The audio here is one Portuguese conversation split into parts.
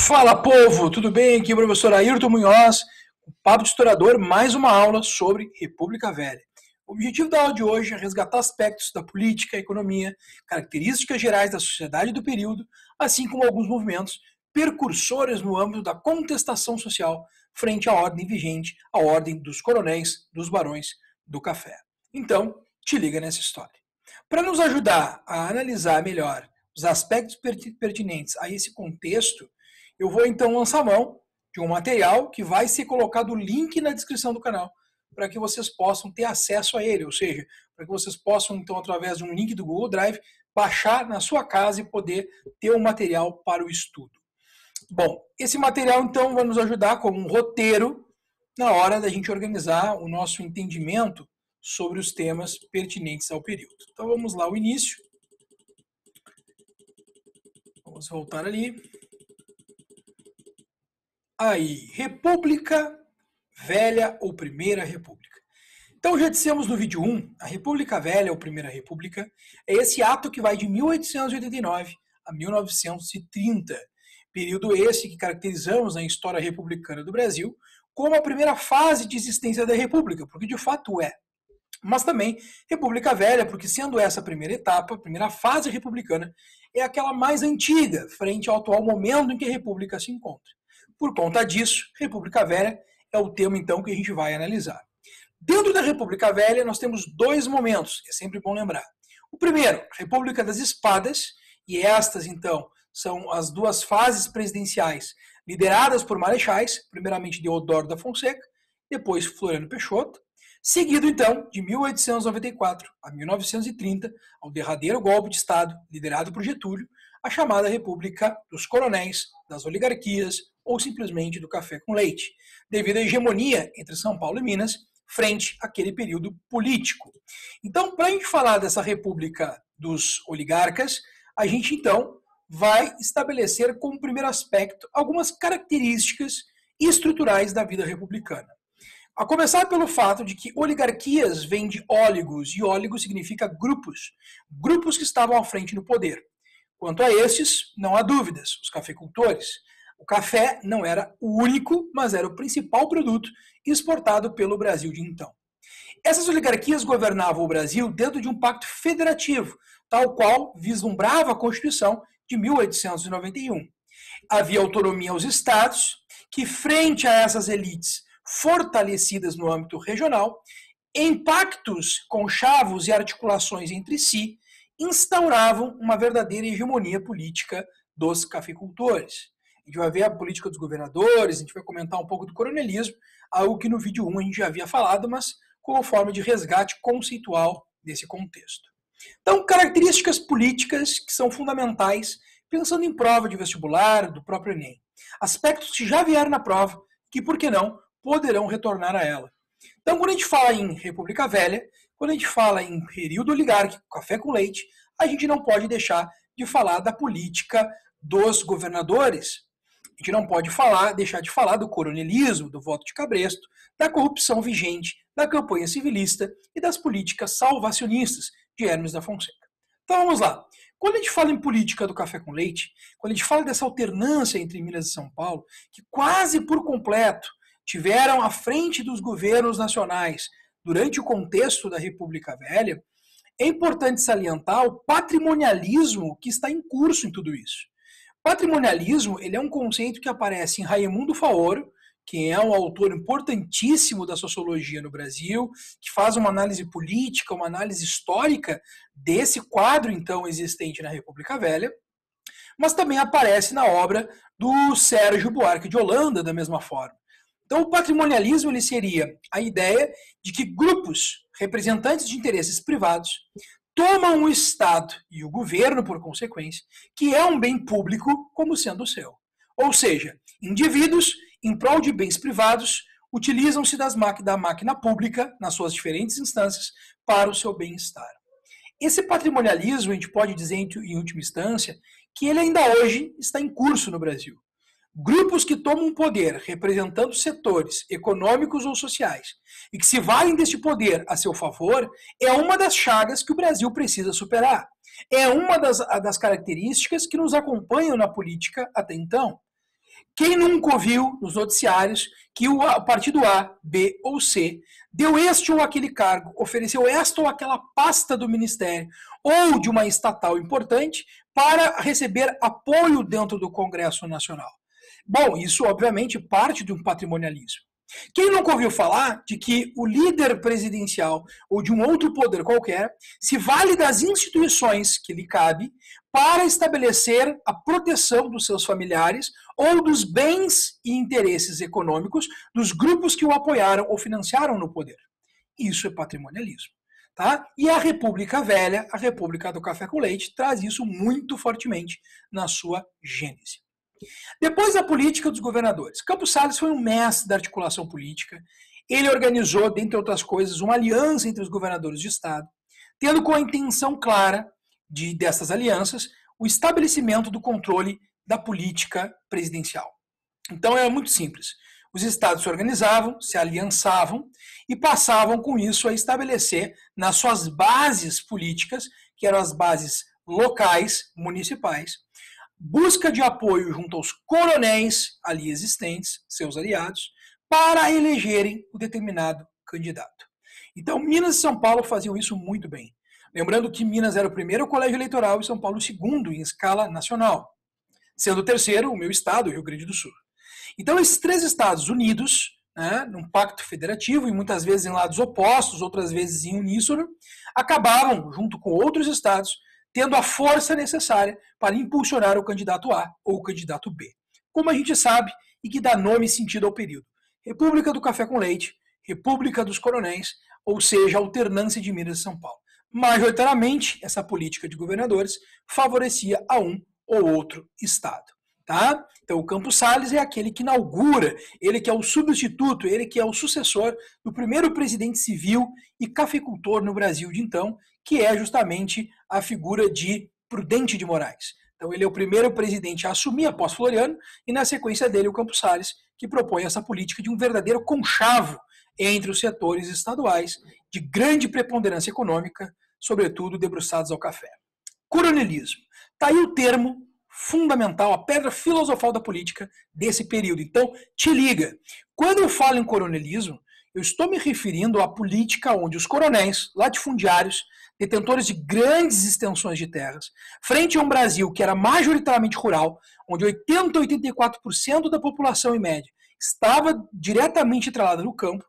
Fala, povo! Tudo bem? Aqui é o professor Ayrton Munhoz, o Papo de Historiador, mais uma aula sobre República Velha. O objetivo da aula de hoje é resgatar aspectos da política, economia, características gerais da sociedade do período, assim como alguns movimentos percursores no âmbito da contestação social frente à ordem vigente, a ordem dos coronéis, dos barões do café. Então, te liga nessa história. Para nos ajudar a analisar melhor os aspectos pertinentes a esse contexto, eu vou então lançar mão de um material que vai ser colocado o link na descrição do canal para que vocês possam ter acesso a ele, ou seja, para que vocês possam então, através de um link do Google Drive, baixar na sua casa e poder ter o material para o estudo. Bom, esse material então vai nos ajudar como um roteiro na hora da gente organizar o nosso entendimento sobre os temas pertinentes ao período. Então vamos lá ao início. Vamos voltar ali. Aí, República Velha ou Primeira República. Então já dissemos no vídeo 1, a República Velha ou Primeira República é esse ato que vai de 1889 a 1930, período esse que caracterizamos na história republicana do Brasil como a primeira fase de existência da República, porque de fato é. Mas também República Velha, porque sendo essa a primeira etapa, a primeira fase republicana, é aquela mais antiga, frente ao atual momento em que a República se encontra. Por conta disso, República Velha é o tema então que a gente vai analisar. Dentro da República Velha, nós temos dois momentos, é sempre bom lembrar. O primeiro, República das Espadas, e estas então são as duas fases presidenciais lideradas por marechais, primeiramente Deodoro da Fonseca, depois Floriano Peixoto, seguido então de 1894 a 1930, ao derradeiro golpe de Estado liderado por Getúlio, a chamada República dos Coronéis, das Oligarquias ou simplesmente do café com leite, devido à hegemonia entre São Paulo e Minas frente àquele período político. Então, para a gente falar dessa República dos Oligarcas, a gente então vai estabelecer como primeiro aspecto algumas características estruturais da vida republicana. A começar pelo fato de que oligarquias vem de óligos, e óligos significa grupos, grupos que estavam à frente do poder. Quanto a estes, não há dúvidas, os cafeicultores. O café não era o único, mas era o principal produto exportado pelo Brasil de então. Essas oligarquias governavam o Brasil dentro de um pacto federativo, tal qual vislumbrava a Constituição de 1891. Havia autonomia aos estados, que frente a essas elites fortalecidas no âmbito regional, em pactos conchavos e articulações entre si, instauravam uma verdadeira hegemonia política dos cafeicultores. A gente vai ver a política dos governadores, a gente vai comentar um pouco do coronelismo, algo que no vídeo 1 a gente já havia falado, mas como forma de resgate conceitual desse contexto. Então, características políticas que são fundamentais, pensando em prova de vestibular, do próprio Enem. Aspectos que já vieram na prova, que, por que não, poderão retornar a ela. Então, quando a gente fala em República Velha, quando a gente fala em período oligárquico, café com leite, a gente não pode deixar de falar da política dos governadores. A gente não pode deixar de falar do coronelismo, do voto de cabresto, da corrupção vigente, da campanha civilista e das políticas salvacionistas de Hermes da Fonseca. Então vamos lá. Quando a gente fala em política do café com leite, quando a gente fala dessa alternância entre Minas e São Paulo, que quase por completo tiveram à frente dos governos nacionais durante o contexto da República Velha, é importante salientar o patrimonialismo que está em curso em tudo isso. Patrimonialismo, ele é um conceito que aparece em Raimundo Faoro, que é um autor importantíssimo da sociologia no Brasil, que faz uma análise política, uma análise histórica desse quadro, então, existente na República Velha, mas também aparece na obra do Sérgio Buarque de Holanda, da mesma forma. Então, o patrimonialismo ele seria a ideia de que grupos representantes de interesses privados tomam o Estado e o governo, por consequência, que é um bem público, como sendo o seu. Ou seja, indivíduos, em prol de bens privados, utilizam-se da máquina pública, nas suas diferentes instâncias, para o seu bem-estar. Esse patrimonialismo, a gente pode dizer, em última instância, que ele ainda hoje está em curso no Brasil. Grupos que tomam poder representando setores econômicos ou sociais e que se valem deste poder a seu favor é uma das chagas que o Brasil precisa superar. É uma das características que nos acompanham na política até então. Quem nunca ouviu nos noticiários que o partido A, B ou C deu este ou aquele cargo, ofereceu esta ou aquela pasta do ministério ou de uma estatal importante para receber apoio dentro do Congresso Nacional? Bom, isso obviamente parte de um patrimonialismo. Quem nunca ouviu falar de que o líder presidencial ou de um outro poder qualquer se vale das instituições que lhe cabe para estabelecer a proteção dos seus familiares ou dos bens e interesses econômicos dos grupos que o apoiaram ou financiaram no poder? Isso é patrimonialismo. Tá? E a República Velha, a República do Café com Leite, traz isso muito fortemente na sua gênese. Depois da política dos governadores, Campos Salles foi um mestre da articulação política. Ele organizou, dentre outras coisas, uma aliança entre os governadores de estado, tendo com a intenção clara dessas alianças o estabelecimento do controle da política presidencial. Então era muito simples. Os estados se organizavam, se aliançavam e passavam com isso a estabelecer nas suas bases políticas, que eram as bases locais, municipais, busca de apoio junto aos coronéis ali existentes, seus aliados, para elegerem o determinado candidato. Então, Minas e São Paulo faziam isso muito bem. Lembrando que Minas era o primeiro colégio eleitoral e São Paulo o segundo em escala nacional, sendo o terceiro o meu estado, o Rio Grande do Sul. Então, esses três estados unidos, num pacto federativo, e muitas vezes em lados opostos, outras vezes em uníssono, acabavam, junto com outros estados, tendo a força necessária para impulsionar o candidato A ou o candidato B. Como a gente sabe, e que dá nome e sentido ao período. República do Café com Leite, República dos Coronéis, ou seja, alternância de Minas e São Paulo. Majoritariamente, essa política de governadores favorecia a um ou outro estado. Tá? Então, o Campos Salles é aquele que inaugura, ele que é o substituto, ele que é o sucessor do primeiro presidente civil e cafeicultor no Brasil de então, que é justamente a figura de Prudente de Moraes. Então, ele é o primeiro presidente a assumir após Floriano e, na sequência dele, o Campos Salles, que propõe essa política de um verdadeiro conchavo entre os setores estaduais de grande preponderância econômica, sobretudo debruçados ao café. Coronelismo. Está aí o termo fundamental, a pedra filosofal da política desse período. Então, te liga. Quando eu falo em coronelismo, eu estou me referindo à política onde os coronéis, latifundiários, detentores de grandes extensões de terras, frente a um Brasil que era majoritariamente rural, onde 80% a 84% da população em média estava diretamente atrelada no campo,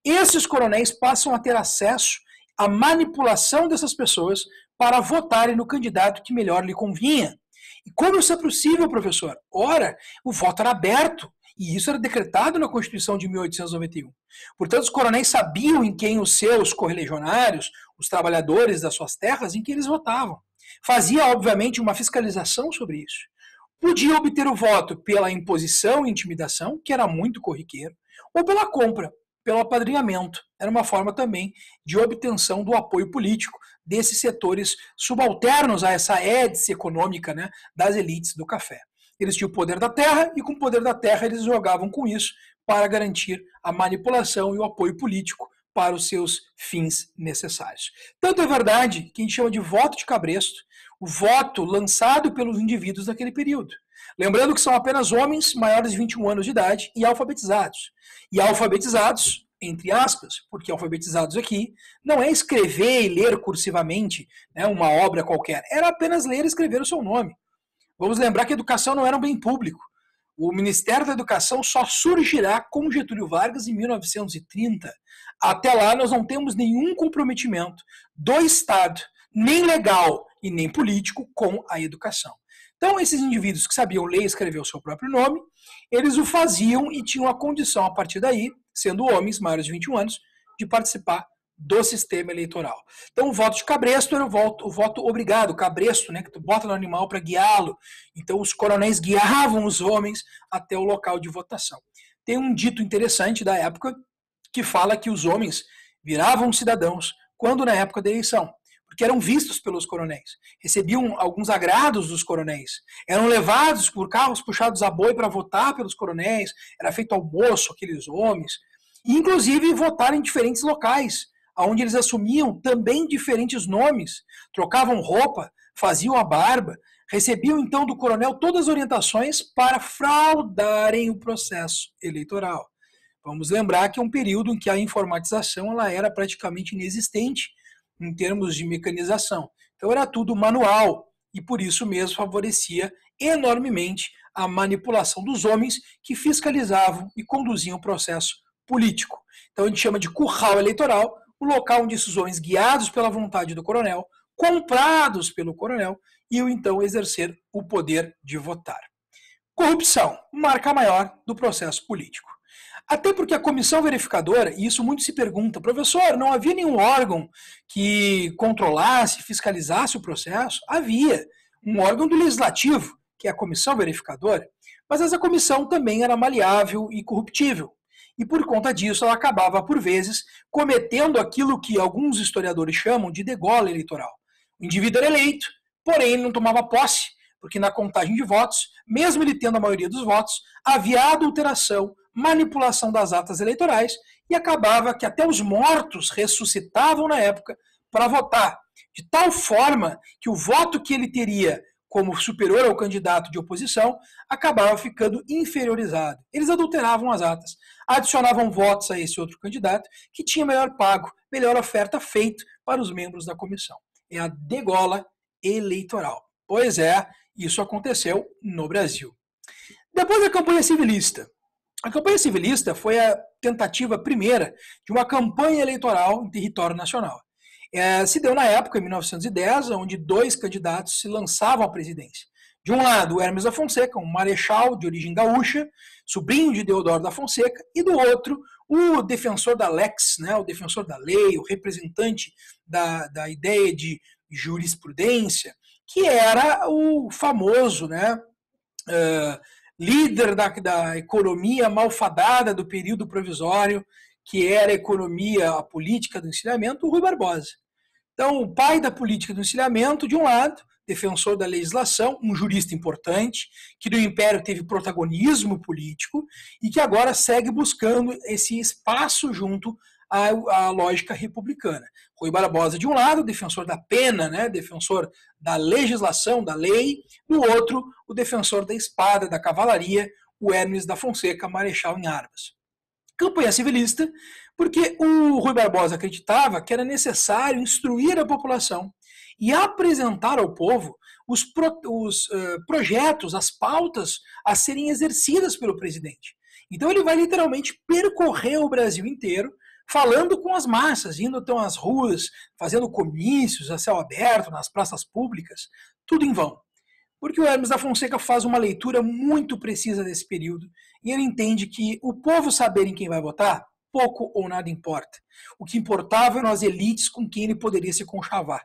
esses coronéis passam a ter acesso à manipulação dessas pessoas para votarem no candidato que melhor lhe convinha. E como isso é possível, professor? Ora, o voto era aberto, e isso era decretado na Constituição de 1891. Portanto, os coronéis sabiam em quem os seus correligionários, os trabalhadores das suas terras, em que eles votavam. Fazia, obviamente, uma fiscalização sobre isso. Podia obter o voto pela imposição e intimidação, que era muito corriqueiro, ou pela compra, pelo apadrinhamento. Era uma forma também de obtenção do apoio político desses setores subalternos a essa hélice econômica, das elites do café. Eles tinham o poder da terra e com o poder da terra eles jogavam com isso para garantir a manipulação e o apoio político para os seus fins necessários. Tanto é verdade que a gente chama de voto de cabresto, o voto lançado pelos indivíduos daquele período. Lembrando que são apenas homens maiores de 21 anos de idade e alfabetizados. E alfabetizados, entre aspas, porque alfabetizados aqui não é escrever e ler cursivamente uma obra qualquer, era apenas ler e escrever o seu nome. Vamos lembrar que a educação não era um bem público. O Ministério da Educação só surgirá com Getúlio Vargas em 1930. Até lá nós não temos nenhum comprometimento do Estado, nem legal e nem político, com a educação. Então, esses indivíduos que sabiam ler e escrever o seu próprio nome, eles o faziam e tinham a condição, a partir daí, sendo homens maiores de 21 anos, de participar do sistema eleitoral. Então, o voto de cabresto era o voto obrigado, cabresto, que tu bota no animal para guiá-lo. Então, os coronéis guiavam os homens até o local de votação. Tem um dito interessante da época que fala que os homens viravam cidadãos quando na época da eleição, porque eram vistos pelos coronéis, recebiam alguns agrados dos coronéis, eram levados por carros puxados a boi para votar pelos coronéis, era feito almoço aqueles homens, e inclusive votar em diferentes locais, onde eles assumiam também diferentes nomes, trocavam roupa, faziam a barba, recebiam então do coronel todas as orientações para fraudarem o processo eleitoral. Vamos lembrar que é um período em que a informatização ela era praticamente inexistente em termos de mecanização. Então era tudo manual e por isso mesmo favorecia enormemente a manipulação dos homens que fiscalizavam e conduziam o processo político. Então a gente chama de curral eleitoral, o local onde esses homens, guiados pela vontade do coronel, comprados pelo coronel, iam então exercer o poder de votar. Corrupção, marca maior do processo político. Até porque a comissão verificadora, e isso muito se pergunta, professor, não havia nenhum órgão que controlasse, fiscalizasse o processo? Havia um órgão do legislativo, que é a comissão verificadora, mas essa comissão também era maleável e corruptível. E por conta disso ela acabava, por vezes, cometendo aquilo que alguns historiadores chamam de degola eleitoral. O indivíduo era eleito, porém ele não tomava posse, porque na contagem de votos, mesmo ele tendo a maioria dos votos, havia adulteração, manipulação das atas eleitorais e acabava que até os mortos ressuscitavam na época para votar, de tal forma que o voto que ele teria como superior ao candidato de oposição acabava ficando inferiorizado. Eles adulteravam as atas, adicionavam votos a esse outro candidato que tinha melhor pago, melhor oferta feita para os membros da comissão. É a degola eleitoral. Pois é, isso aconteceu no Brasil. Depois da campanha civilista. A campanha civilista foi a tentativa primeira de uma campanha eleitoral em território nacional. Se deu na época, em 1910, onde dois candidatos se lançavam à presidência. De um lado, o Hermes da Fonseca, um marechal de origem gaúcha, sobrinho de Deodoro da Fonseca, e do outro, o defensor da lex, né, o defensor da lei, o representante da ideia de jurisprudência, que era o famoso, né, líder da economia malfadada do período provisório, que era a política do encilhamento, o Rui Barbosa. Então, o pai da política do encilhamento, de um lado, defensor da legislação, um jurista importante, que no Império teve protagonismo político e que agora segue buscando esse espaço junto à lógica republicana. Rui Barbosa, de um lado, defensor da pena, né, defensor da legislação, da lei, do outro, o defensor da espada, da cavalaria, o Hermes da Fonseca, marechal em armas. Campanha civilista, porque o Rui Barbosa acreditava que era necessário instruir a população e apresentar ao povo os projetos, as pautas a serem exercidas pelo presidente. Então ele vai literalmente percorrer o Brasil inteiro, falando com as massas, indo então às ruas, fazendo comícios a céu aberto, nas praças públicas, tudo em vão. Porque o Hermes da Fonseca faz uma leitura muito precisa desse período e ele entende que o povo saber em quem vai votar, pouco ou nada importa. O que importava eram as elites com quem ele poderia se conchavar.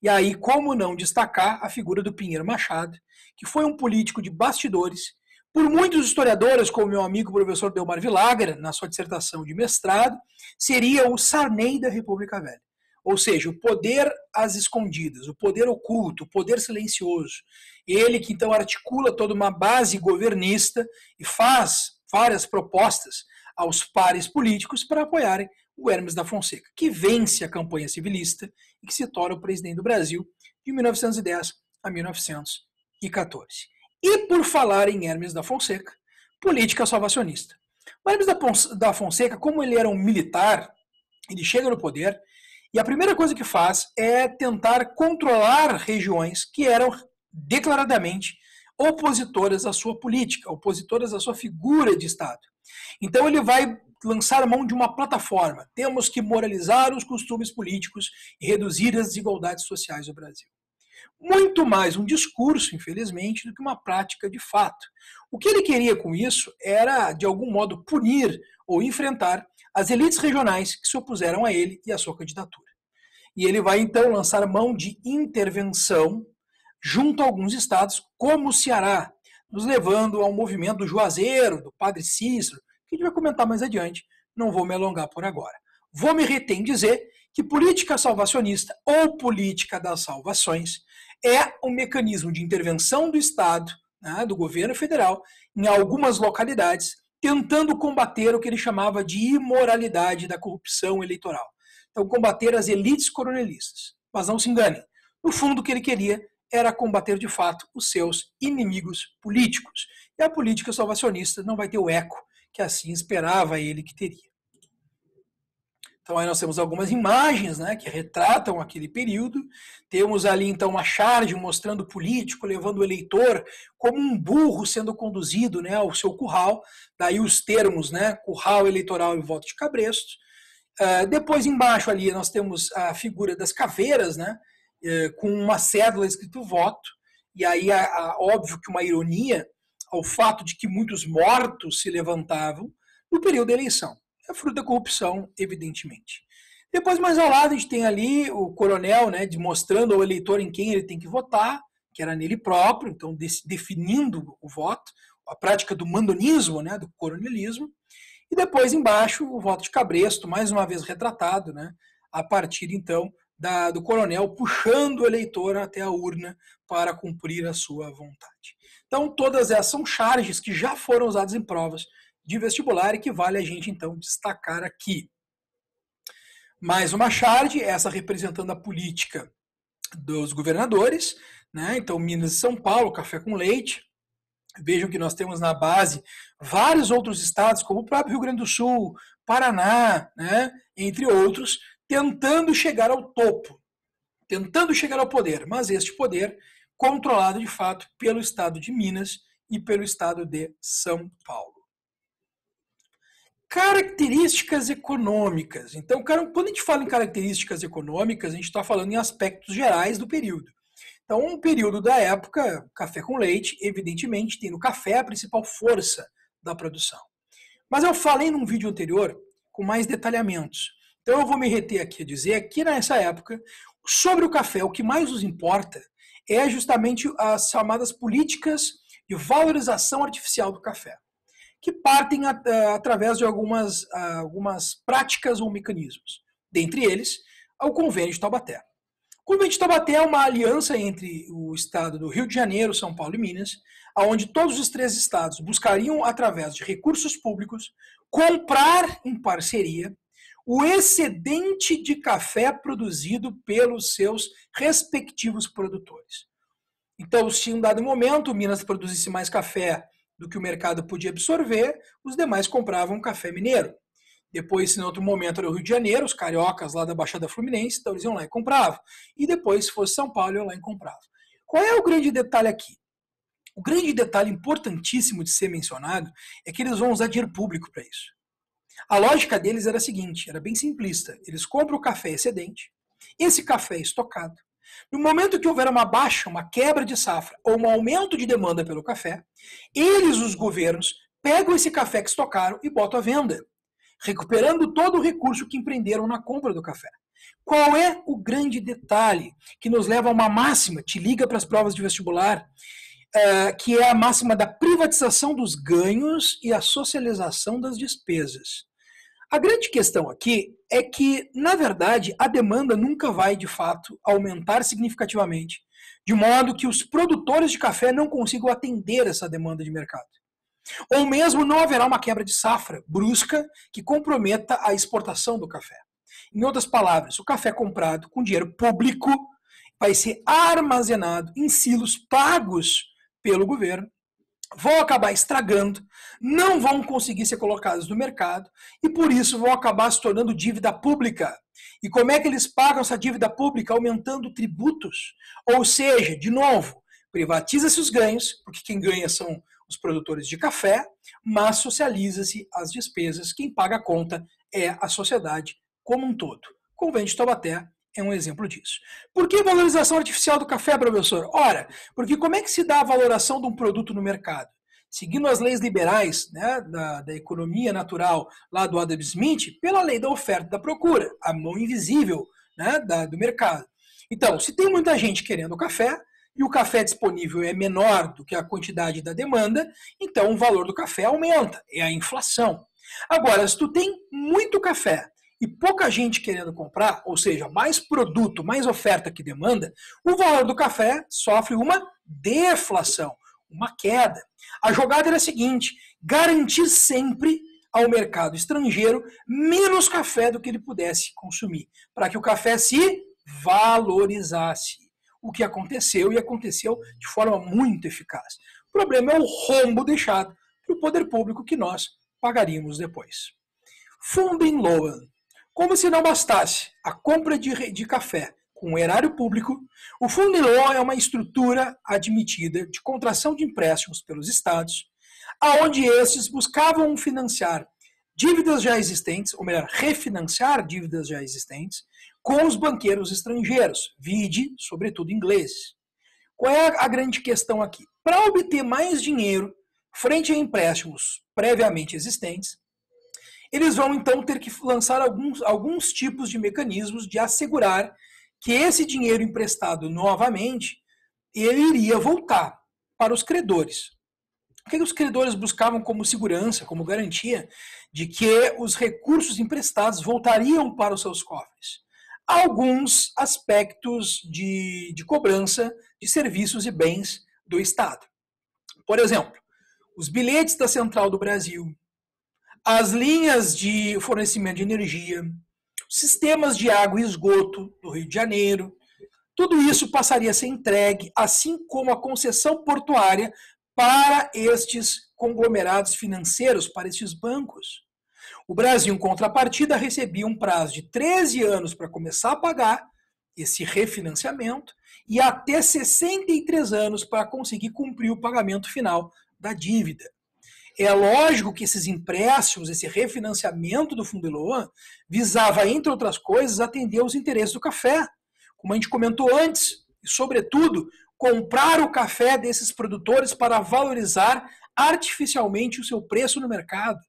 E aí, como não destacar a figura do Pinheiro Machado, que foi um político de bastidores, por muitos historiadores, como meu amigo professor Delmar Vilagra, na sua dissertação de mestrado, seria o Sarney da República Velha. Ou seja, o poder às escondidas, o poder oculto, o poder silencioso. Ele que então articula toda uma base governista e faz várias propostas aos pares políticos para apoiarem o Hermes da Fonseca, que vence a campanha civilista e que se torna o presidente do Brasil de 1910 a 1914. E por falar em Hermes da Fonseca, política salvacionista. O Hermes da Fonseca, como ele era um militar, ele chega no poder e a primeira coisa que faz é tentar controlar regiões que eram declaradamente opositoras à sua política, opositoras à sua figura de Estado. Então ele vai lançar mão de uma plataforma. Temos que moralizar os costumes políticos e reduzir as desigualdades sociais do Brasil. Muito mais um discurso, infelizmente, do que uma prática de fato. O que ele queria com isso era, de algum modo, punir ou enfrentar as elites regionais que se opuseram a ele e à sua candidatura. E ele vai, então, lançar mão de intervenção junto a alguns estados, como o Ceará, nos levando ao movimento do Juazeiro, do Padre Cícero, que a gente vai comentar mais adiante, não vou me alongar por agora. Vou me reter em dizer que política salvacionista ou política das salvações é um mecanismo de intervenção do Estado, né, do governo federal, em algumas localidades, tentando combater o que ele chamava de imoralidade da corrupção eleitoral. Então, combater as elites coronelistas. Mas não se enganem, no fundo o que ele queria era combater de fato os seus inimigos políticos. E a política salvacionista não vai ter o eco que assim esperava ele que teria. Então aí nós temos algumas imagens, né, que retratam aquele período. Temos ali então uma charge mostrando o político levando o eleitor como um burro sendo conduzido, né, ao seu curral. Daí os termos, né, curral eleitoral e voto de cabresto. Depois embaixo ali nós temos a figura das caveiras, né, com uma cédula escrito voto. E aí óbvio que uma ironia ao fato de que muitos mortos se levantavam no período da eleição. É fruto da corrupção, evidentemente. Depois, mais ao lado, a gente tem ali o coronel, né, mostrando ao eleitor em quem ele tem que votar, que era nele próprio, então definindo o voto, a prática do mandonismo, né, do coronelismo. E depois, embaixo, o voto de cabresto, mais uma vez retratado, né, a partir, então, do coronel puxando o eleitor até a urna para cumprir a sua vontade. Então, todas essas são charges que já foram usadas em provas de vestibular e que vale a gente, então, destacar aqui. Mais uma charge, essa representando a política dos governadores, né? Então, Minas e São Paulo, café com leite. Vejam que nós temos na base vários outros estados, como o próprio Rio Grande do Sul, Paraná, né? Entre outros, tentando chegar ao topo, tentando chegar ao poder, mas este poder controlado, de fato, pelo estado de Minas e pelo estado de São Paulo. Características econômicas. Então, quando a gente fala em características econômicas, a gente está falando em aspectos gerais do período. Então, um período da época, café com leite, evidentemente, tem no café a principal força da produção. Mas eu falei num vídeo anterior com mais detalhamentos. Então, eu vou me reter aqui a dizer que nessa época, sobre o café, o que mais nos importa é justamente as chamadas políticas de valorização artificial do café, que partem através de algumas práticas ou mecanismos. Dentre eles, o Convênio de Taubaté. O Convênio de Taubaté é uma aliança entre o estado do Rio de Janeiro, São Paulo e Minas, onde todos os três estados buscariam, através de recursos públicos, comprar em parceria o excedente de café produzido pelos seus respectivos produtores. Então, se em um dado momento Minas produzisse mais café do que o mercado podia absorver, os demais compravam café mineiro. Depois, se em outro momento era o Rio de Janeiro, os cariocas lá da Baixada Fluminense, então eles iam lá e compravam. E depois, se fosse São Paulo, iam lá e compravam. Qual é o grande detalhe aqui? O grande detalhe importantíssimo de ser mencionado é que eles vão usar dinheiro público para isso. A lógica deles era a seguinte, era bem simplista. Eles compram o café excedente, esse café é estocado. No momento que houver uma baixa, uma quebra de safra ou um aumento de demanda pelo café, eles, os governos, pegam esse café que estocaram e botam à venda, recuperando todo o recurso que empreenderam na compra do café. Qual é o grande detalhe que nos leva a uma máxima, te liga para as provas de vestibular, que é a máxima da privatização dos ganhos e a socialização das despesas? A grande questão aqui é que, na verdade, a demanda nunca vai, de fato, aumentar significativamente, de modo que os produtores de café não consigam atender essa demanda de mercado. Ou mesmo não haverá uma quebra de safra brusca que comprometa a exportação do café. Em outras palavras, o café comprado com dinheiro público vai ser armazenado em silos pagos pelo governo, vão acabar estragando, não vão conseguir ser colocados no mercado e, por isso, vão acabar se tornando dívida pública. E como é que eles pagam essa dívida pública? Aumentando tributos. Ou seja, de novo, privatiza-se os ganhos, porque quem ganha são os produtores de café, mas socializa-se as despesas. Quem paga a conta é a sociedade como um todo. O Convênio de Taubaté é um exemplo disso. Por que valorização artificial do café, professor? Ora, porque como é que se dá a valoração de um produto no mercado? Seguindo as leis liberais, né, da economia natural lá do Adam Smith, pela lei da oferta e da procura, a mão invisível, né, do mercado. Então, se tem muita gente querendo café e o café disponível é menor do que a quantidade da demanda, então o valor do café aumenta, é a inflação. Agora, se tu tem muito café e pouca gente querendo comprar, ou seja, mais produto, mais oferta que demanda, o valor do café sofre uma deflação, uma queda. A jogada era a seguinte, garantir sempre ao mercado estrangeiro menos café do que ele pudesse consumir, para que o café se valorizasse. o que aconteceu, e aconteceu de forma muito eficaz. O problema é o rombo deixado para o poder público que nós pagaríamos depois. Funding-Loan. Como se não bastasse a compra de café com o erário público, o Funding-Loan é uma estrutura admitida de contração de empréstimos pelos estados, aonde estes buscavam financiar dívidas já existentes, ou melhor, refinanciar dívidas já existentes, com os banqueiros estrangeiros, vide, sobretudo, ingleses. Qual é a grande questão aqui? Para obter mais dinheiro frente a empréstimos previamente existentes, eles vão então ter que lançar alguns tipos de mecanismos de assegurar que esse dinheiro emprestado novamente, ele iria voltar para os credores. O que os credores buscavam como segurança, como garantia de que os recursos emprestados voltariam para os seus cofres? Alguns aspectos de cobrança de serviços e bens do Estado. Por exemplo, os bilhetes da Central do Brasil, as linhas de fornecimento de energia, sistemas de água e esgoto do Rio de Janeiro, tudo isso passaria a ser entregue, assim como a concessão portuária para estes conglomerados financeiros, para estes bancos. O Brasil, em contrapartida, recebia um prazo de 13 anos para começar a pagar esse refinanciamento e até 63 anos para conseguir cumprir o pagamento final da dívida. É lógico que esses empréstimos, esse refinanciamento do Funding-Loan, visava, entre outras coisas, atender os interesses do café, como a gente comentou antes, e, sobretudo, comprar o café desses produtores para valorizar artificialmente o seu preço no mercado.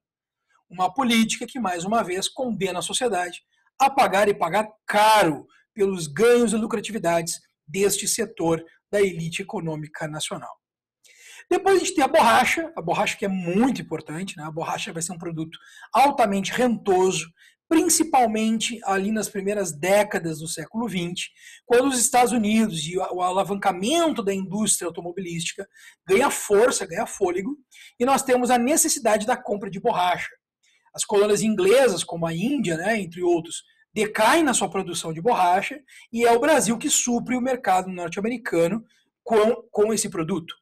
Uma política que, mais uma vez, condena a sociedade a pagar e pagar caro pelos ganhos e lucratividades deste setor da elite econômica nacional. Depois a gente tem a borracha que é muito importante, né? A borracha vai ser um produto altamente rentoso, principalmente ali nas primeiras décadas do século XX, quando os Estados Unidos e o alavancamento da indústria automobilística ganha força, ganha fôlego, e nós temos a necessidade da compra de borracha. As colônias inglesas, como a Índia, né, entre outros, decaem na sua produção de borracha, e é o Brasil que supre o mercado norte-americano com esse produto.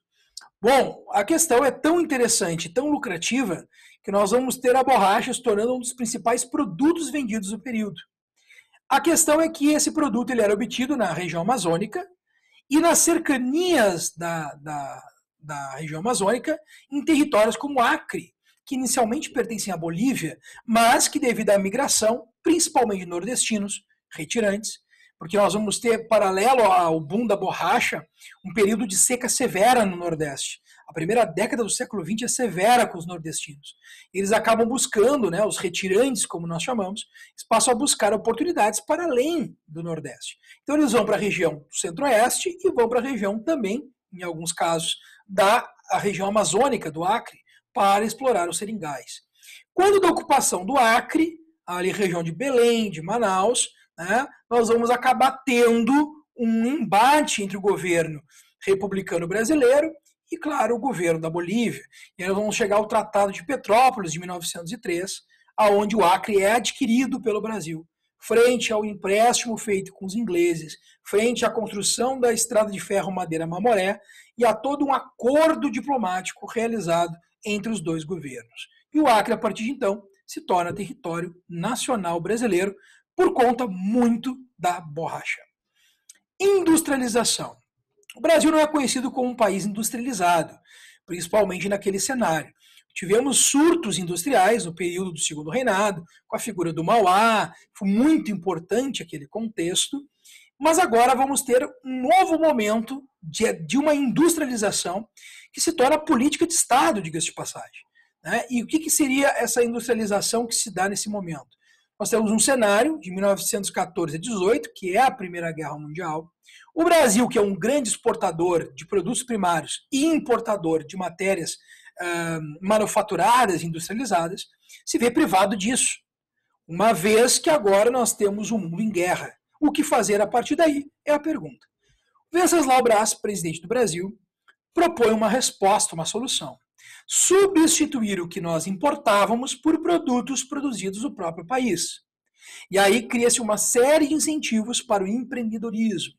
Bom, a questão é tão interessante, tão lucrativa, que nós vamos ter a borracha se tornando um dos principais produtos vendidos no período. A questão é que esse produto ele era obtido na região amazônica e nas cercanias da região amazônica, em territórios como Acre, que inicialmente pertencem à Bolívia, mas que devido à migração, principalmente nordestinos, retirantes, porque nós vamos ter, paralelo ao boom da borracha, um período de seca severa no Nordeste. A primeira década do século XX é severa com os nordestinos. Eles acabam buscando, né, os retirantes, como nós chamamos, eles passam a buscar oportunidades para além do Nordeste. Então eles vão para a região do Centro-Oeste e vão para a região também, em alguns casos, da região amazônica, do Acre, para explorar os seringais. Quando da ocupação do Acre, ali região de Belém, de Manaus, né, nós vamos acabar tendo um embate entre o governo republicano brasileiro e, claro, o governo da Bolívia. E aí nós vamos chegar ao Tratado de Petrópolis, de 1903, aonde o Acre é adquirido pelo Brasil, frente ao empréstimo feito com os ingleses, frente à construção da estrada de ferro Madeira-Mamoré e a todo um acordo diplomático realizado entre os dois governos. E o Acre, a partir de então, se torna território nacional brasileiro por conta muito da borracha. Industrialização. O Brasil não é conhecido como um país industrializado, principalmente naquele cenário. Tivemos surtos industriais no período do Segundo Reinado, com a figura do Mauá, foi muito importante aquele contexto, mas agora vamos ter um novo momento de uma industrialização que se torna política de Estado, diga-se de passagem. Né? E o que seria essa industrialização que se dá nesse momento? Nós temos um cenário de 1914 a 18, que é a Primeira Guerra Mundial. O Brasil, que é um grande exportador de produtos primários e importador de matérias manufaturadas, industrializadas, se vê privado disso, uma vez que agora nós temos um mundo em guerra. O que fazer a partir daí é a pergunta. Venceslau Braz, presidente do Brasil, propõe uma resposta, uma solução. Substituir o que nós importávamos por produtos produzidos no próprio país. E aí cria-se uma série de incentivos para o empreendedorismo.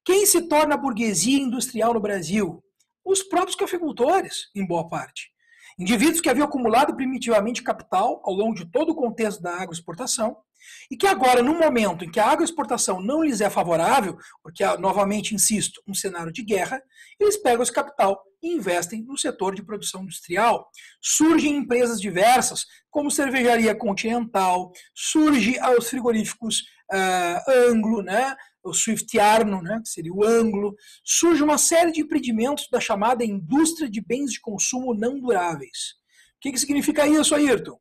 Quem se torna a burguesia industrial no Brasil? Os próprios cafeicultores, em boa parte. Indivíduos que haviam acumulado primitivamente capital ao longo de todo o contexto da agroexportação e que agora, no momento em que a agroexportação não lhes é favorável, porque, novamente insisto, um cenário de guerra, eles pegam esse capital e investem no setor de produção industrial. Surgem empresas diversas, como Cervejaria Continental, surge os frigoríficos Anglo, né? O Swift Arno, né, que seria o Anglo, surge uma série de empreendimentos da chamada indústria de bens de consumo não duráveis. O que significa isso, Ayrton?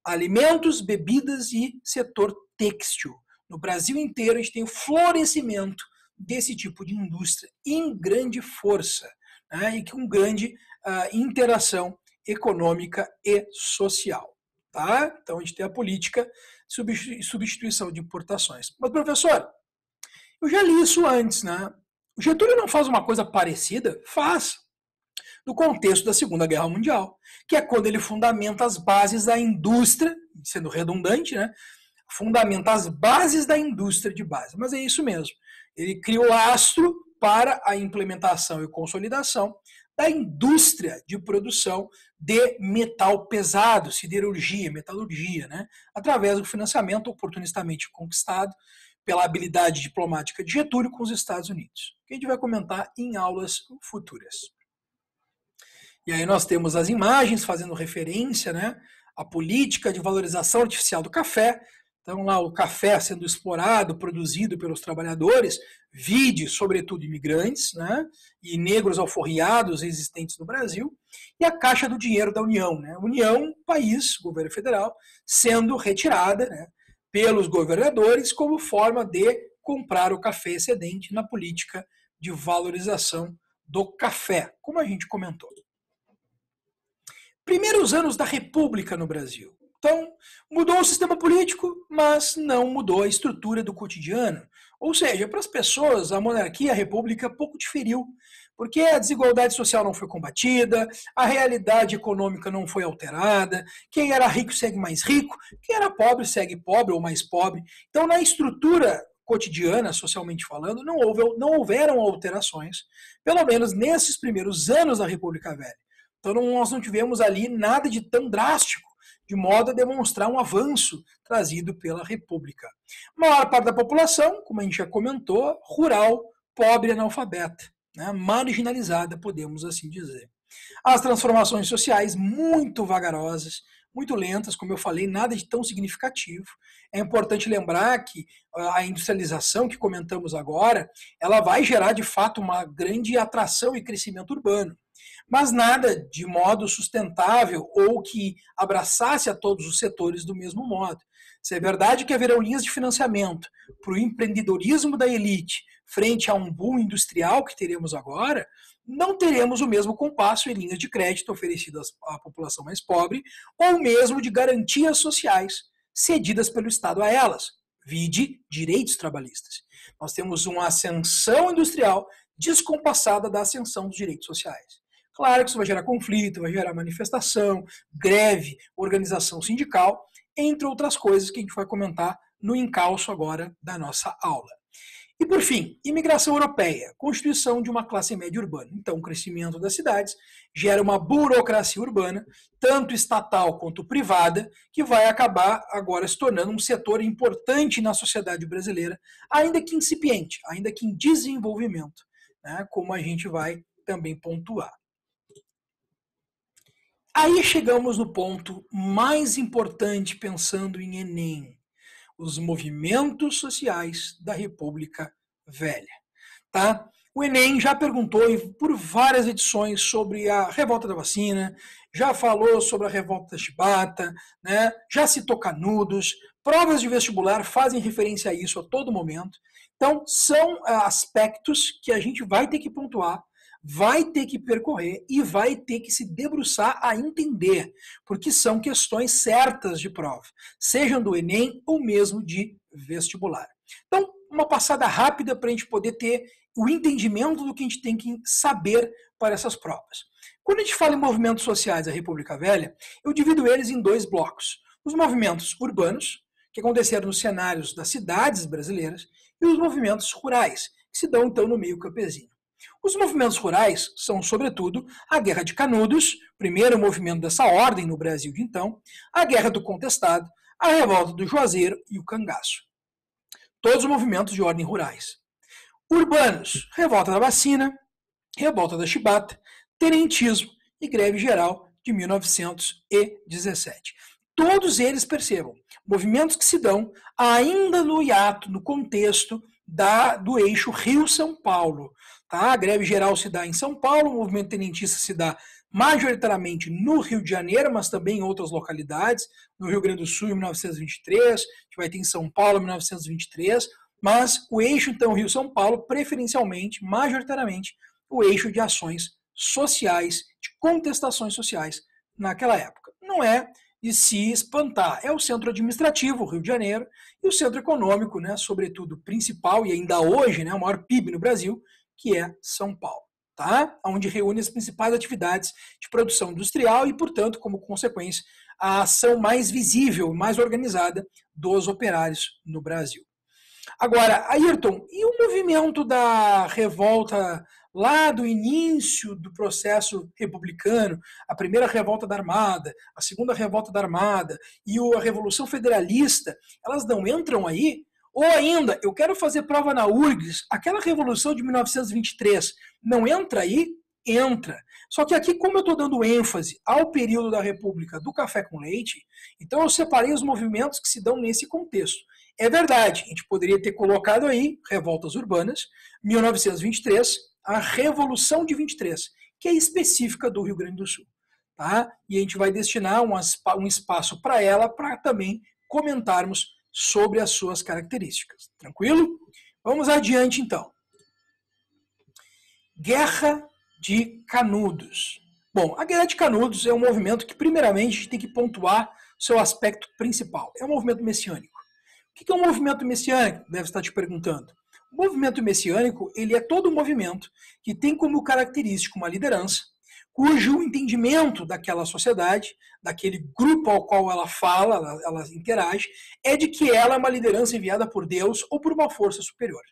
Alimentos, bebidas e setor têxtil. No Brasil inteiro, a gente tem o florescimento desse tipo de indústria em grande força, né, e com grande interação econômica e social. Tá? Então, a gente tem a política de substituição de importações. Mas, professor, eu já li isso antes, né? O Getúlio não faz uma coisa parecida? Faz. No contexto da Segunda Guerra Mundial, que é quando ele fundamenta as bases da indústria, sendo redundante, né? Fundamenta as bases da indústria de base. Mas é isso mesmo. Ele cria o lastro para a implementação e consolidação da indústria de produção de metal pesado, siderurgia, metalurgia, né? Através do financiamento oportunistamente conquistado pela habilidade diplomática de Getúlio com os Estados Unidos, que a gente vai comentar em aulas futuras. E aí nós temos as imagens fazendo referência, né, à política de valorização artificial do café. Então lá o café sendo explorado, produzido pelos trabalhadores, vide, sobretudo, imigrantes, né, e negros alforriados existentes no Brasil, e a caixa do dinheiro da União, né, União, país, governo federal, sendo retirada, né, pelos governadores como forma de comprar o café excedente na política de valorização do café, como a gente comentou. Primeiros anos da República no Brasil. Então, mudou o sistema político, mas não mudou a estrutura do cotidiano. Ou seja, para as pessoas, a monarquia, a república, pouco diferiu, porque a desigualdade social não foi combatida, a realidade econômica não foi alterada, quem era rico segue mais rico, quem era pobre segue pobre ou mais pobre. Então, na estrutura cotidiana, socialmente falando, não houveram alterações, pelo menos nesses primeiros anos da República Velha. Então, nós não tivemos ali nada de tão drástico, de modo a demonstrar um avanço trazido pela República. A maior parte da população, como a gente já comentou, rural, pobre e analfabeta, né, marginalizada, podemos assim dizer. As transformações sociais muito vagarosas, muito lentas, como eu falei, nada de tão significativo. É importante lembrar que a industrialização que comentamos agora, ela vai gerar de fato uma grande atração e crescimento urbano, mas nada de modo sustentável ou que abraçasse a todos os setores do mesmo modo. Se é verdade que haverão linhas de financiamento para o empreendedorismo da elite frente a um boom industrial que teremos agora, não teremos o mesmo compasso em linhas de crédito oferecidas à população mais pobre ou mesmo de garantias sociais cedidas pelo Estado a elas, vide direitos trabalhistas. Nós temos uma ascensão industrial descompassada da ascensão dos direitos sociais. Claro que isso vai gerar conflito, vai gerar manifestação, greve, organização sindical, entre outras coisas que a gente vai comentar no encalço agora da nossa aula. E por fim, imigração europeia, constituição de uma classe média urbana. Então, o crescimento das cidades gera uma burocracia urbana, tanto estatal quanto privada, que vai acabar agora se tornando um setor importante na sociedade brasileira, ainda que incipiente, ainda que em desenvolvimento, né, como a gente vai também pontuar. Aí chegamos no ponto mais importante pensando em Enem, os movimentos sociais da República Velha. Tá? O Enem já perguntou por várias edições sobre a revolta da vacina, já falou sobre a revolta da chibata, né? Já citou Canudos, provas de vestibular fazem referência a isso a todo momento. Então, são aspectos que a gente vai ter que pontuar, vai ter que percorrer e vai ter que se debruçar a entender, porque são questões certas de prova, sejam do Enem ou mesmo de vestibular. Então, uma passada rápida para a gente poder ter o entendimento do que a gente tem que saber para essas provas. Quando a gente fala em movimentos sociais da República Velha, eu divido eles em dois blocos. Os movimentos urbanos, que aconteceram nos cenários das cidades brasileiras, e os movimentos rurais, que se dão então no meio campesino. Os movimentos rurais são, sobretudo, a Guerra de Canudos, primeiro movimento dessa ordem no Brasil de então, a Guerra do Contestado, a Revolta do Juazeiro e o Cangaço. Todos movimentos de ordem rurais. Urbanos, Revolta da Vacina, Revolta da Chibata, Tenentismo e Greve Geral de 1917. Todos eles, percebam, movimentos que se dão ainda no hiato, no contexto do eixo Rio-São Paulo. Tá? A greve geral se dá em São Paulo, o movimento tenentista se dá majoritariamente no Rio de Janeiro, mas também em outras localidades, no Rio Grande do Sul em 1923, a gente vai ter em São Paulo em 1923, mas o eixo, então, Rio-São Paulo, preferencialmente, majoritariamente, o eixo de ações sociais, de contestações sociais naquela época. Não é de se espantar, é o centro administrativo, o Rio de Janeiro, e o centro econômico, né, sobretudo principal, e ainda hoje, né, o maior PIB no Brasil, que é São Paulo, tá? Onde reúne as principais atividades de produção industrial e, portanto, como consequência, a ação mais visível, mais organizada dos operários no Brasil. Agora, Ayrton, e o movimento da revolta lá do início do processo republicano, a primeira revolta da Armada, a segunda revolta da Armada e a Revolução Federalista, elas não entram aí? Ou ainda, eu quero fazer prova na URGS, aquela Revolução de 1923 não entra aí? Entra. Só que aqui, como eu estou dando ênfase ao período da República do café com leite, então eu separei os movimentos que se dão nesse contexto. É verdade, a gente poderia ter colocado aí revoltas urbanas, 1923, a Revolução de 23, que é específica do Rio Grande do Sul. Tá? E a gente vai destinar um espaço para ela, para também comentarmos sobre as suas características. Tranquilo? Vamos adiante, então. Guerra de Canudos. Bom, a Guerra de Canudos é um movimento que, primeiramente, a gente tem que pontuar o seu aspecto principal. É um movimento messiânico. O que é um movimento messiânico? Deve estar te perguntando. O movimento messiânico, ele é todo um movimento que tem como característica uma liderança, cujo entendimento daquela sociedade, daquele grupo ao qual ela fala, ela interage, é de que ela é uma liderança enviada por Deus ou por uma força superior.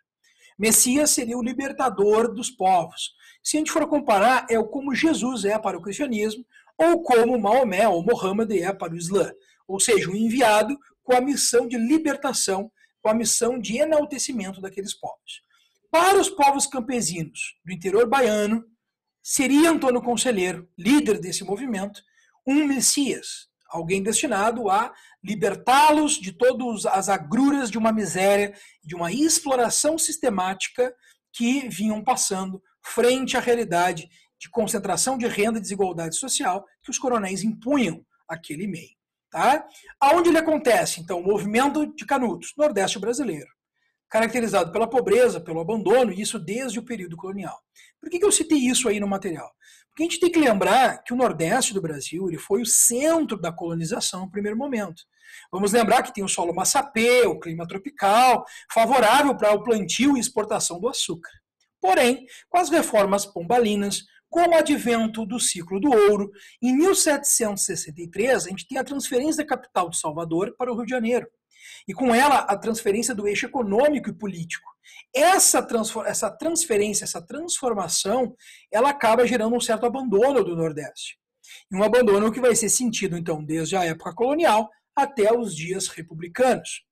Messias seria o libertador dos povos. Se a gente for comparar, é como Jesus é para o cristianismo, ou como Maomé ou Mohammed é para o Islã. Ou seja, um enviado com a missão de libertação, com a missão de enaltecimento daqueles povos. Para os povos campesinos do interior baiano, seria Antônio Conselheiro, líder desse movimento, um Messias, alguém destinado a libertá-los de todas as agruras de uma miséria, de uma exploração sistemática que vinham passando frente à realidade de concentração de renda e desigualdade social que os coronéis impunham àquele meio. Tá? Aonde ele acontece, então, o movimento de Canudos, Nordeste brasileiro, caracterizado pela pobreza, pelo abandono, e isso desde o período colonial. Por que eu citei isso aí no material? Porque a gente tem que lembrar que o Nordeste do Brasil ele foi o centro da colonização no primeiro momento. Vamos lembrar que tem o solo massapê, o clima tropical, favorável para o plantio e exportação do açúcar. Porém, com as reformas pombalinas, com o advento do ciclo do ouro, em 1763, a gente tem a transferência da capital de Salvador para o Rio de Janeiro. E com ela, a transferência do eixo econômico e político. Essa transferência, essa transformação, ela acaba gerando um certo abandono do Nordeste. E um abandono que vai ser sentido, então, desde a época colonial até os dias republicanos.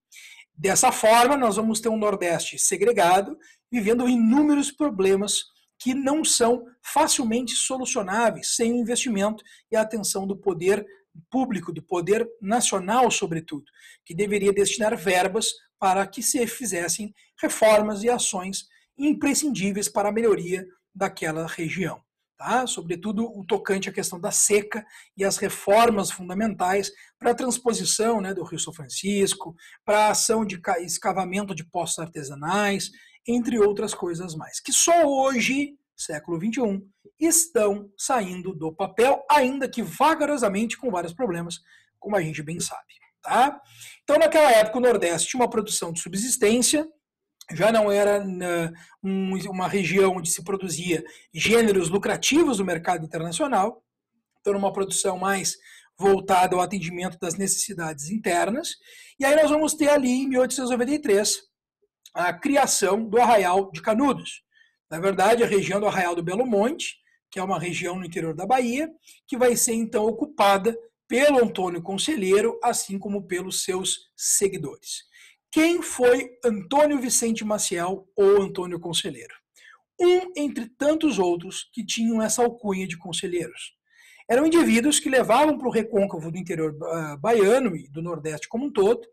Dessa forma, nós vamos ter um Nordeste segregado, vivendo inúmeros problemas que não são facilmente solucionáveis sem o investimento e a atenção do poder público, do poder nacional, sobretudo, que deveria destinar verbas para que se fizessem reformas e ações imprescindíveis para a melhoria daquela região. Tá? Sobretudo o tocante à questão da seca e as reformas fundamentais para a transposição, né, do Rio São Francisco, para a ação de escavamento de poços artesanais, entre outras coisas mais, que só hoje, século XXI, estão saindo do papel, ainda que vagarosamente com vários problemas, como a gente bem sabe. Tá? Então, naquela época, o Nordeste tinha uma produção de subsistência, já não era uma região onde se produzia gêneros lucrativos no mercado internacional, então uma produção mais voltada ao atendimento das necessidades internas, e aí nós vamos ter ali, em 1893, a criação do Arraial de Canudos. Na verdade, a região do Arraial do Belo Monte, que é uma região no interior da Bahia, que vai ser então ocupada pelo Antônio Conselheiro, assim como pelos seus seguidores. Quem foi Antônio Vicente Maciel ou Antônio Conselheiro? Um entre tantos outros que tinham essa alcunha de conselheiros. Eram indivíduos que levavam para o recôncavo do interior baiano e do Nordeste como um todo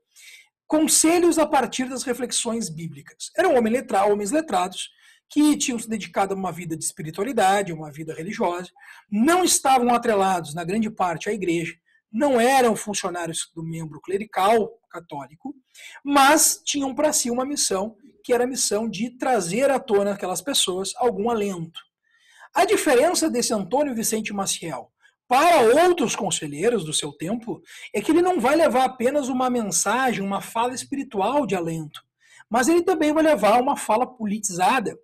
conselhos a partir das reflexões bíblicas. Eram homens letrados que tinham se dedicado a uma vida de espiritualidade, uma vida religiosa, não estavam atrelados, na grande parte, à igreja, não eram funcionários do membro clerical católico, mas tinham para si uma missão, que era a missão de trazer à tona aquelas pessoas algum alento. A diferença desse Antônio Vicente Maciel para outros conselheiros do seu tempo é que ele não vai levar apenas uma mensagem, uma fala espiritual de alento, mas ele também vai levar uma fala politizada,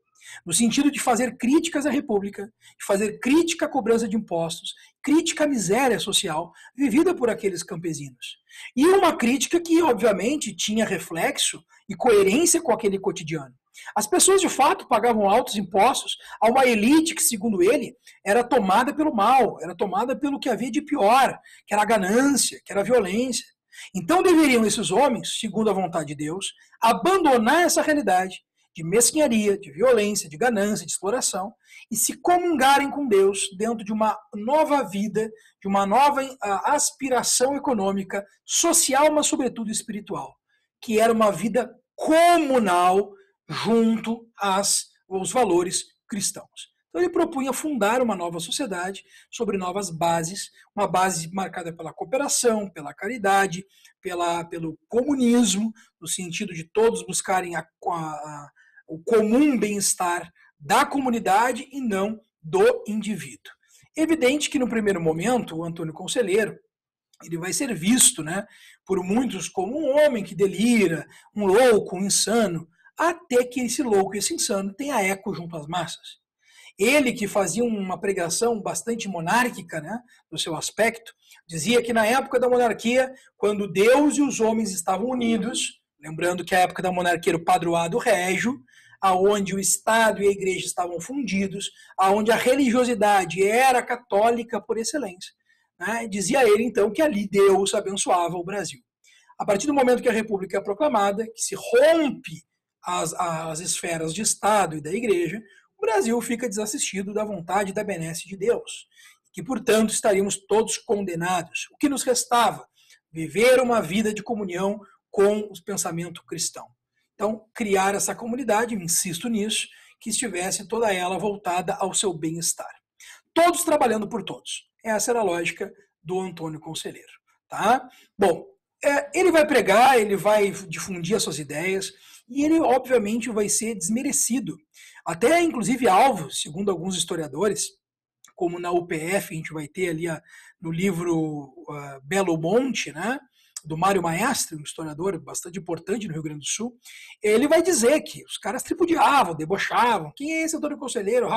no sentido de fazer críticas à República, de fazer crítica à cobrança de impostos, crítica à miséria social vivida por aqueles campesinos. E uma crítica que, obviamente, tinha reflexo e coerência com aquele cotidiano. As pessoas, de fato, pagavam altos impostos a uma elite que, segundo ele, era tomada pelo mal, era tomada pelo que havia de pior, que era a ganância, que era a violência. Então deveriam esses homens, segundo a vontade de Deus, abandonar essa realidade de mesquinharia, de violência, de ganância, de exploração, e se comungarem com Deus dentro de uma nova vida, de uma nova aspiração econômica, social, mas sobretudo espiritual, que era uma vida comunal junto aos valores cristãos. Então ele propunha fundar uma nova sociedade sobre novas bases, uma base marcada pela cooperação, pela caridade, pelo comunismo, no sentido de todos buscarem o comum bem-estar da comunidade e não do indivíduo. Evidente que no primeiro momento o Antônio Conselheiro ele vai ser visto, né, por muitos como um homem que delira, um louco, um insano, até que esse louco e esse insano tenha eco junto às massas. Ele, que fazia uma pregação bastante monárquica, né, no seu aspecto, dizia que na época da monarquia, quando Deus e os homens estavam unidos, lembrando que a época da monarquia era o padroado régio, aonde o Estado e a Igreja estavam fundidos, aonde a religiosidade era católica por excelência, né, dizia ele, então, que ali Deus abençoava o Brasil. A partir do momento que a República é proclamada, que se rompe as esferas de Estado e da Igreja, o Brasil fica desassistido da vontade e da benesse de Deus, que, portanto, estaríamos todos condenados. O que nos restava? Viver uma vida de comunhão com o pensamento cristão. Então, criar essa comunidade, insisto nisso, que estivesse toda ela voltada ao seu bem-estar. Todos trabalhando por todos. Essa era a lógica do Antônio Conselheiro. Tá? Bom, ele vai pregar, ele vai difundir as suas ideias, e ele, obviamente, vai ser desmerecido. Até, inclusive, alvo, segundo alguns historiadores, como na UPF, a gente vai ter ali no livro Belo Monte, né, do Mário Maestre, um historiador bastante importante no Rio Grande do Sul, ele vai dizer que os caras tripudiavam, debochavam. Quem é esse Antônio Conselheiro?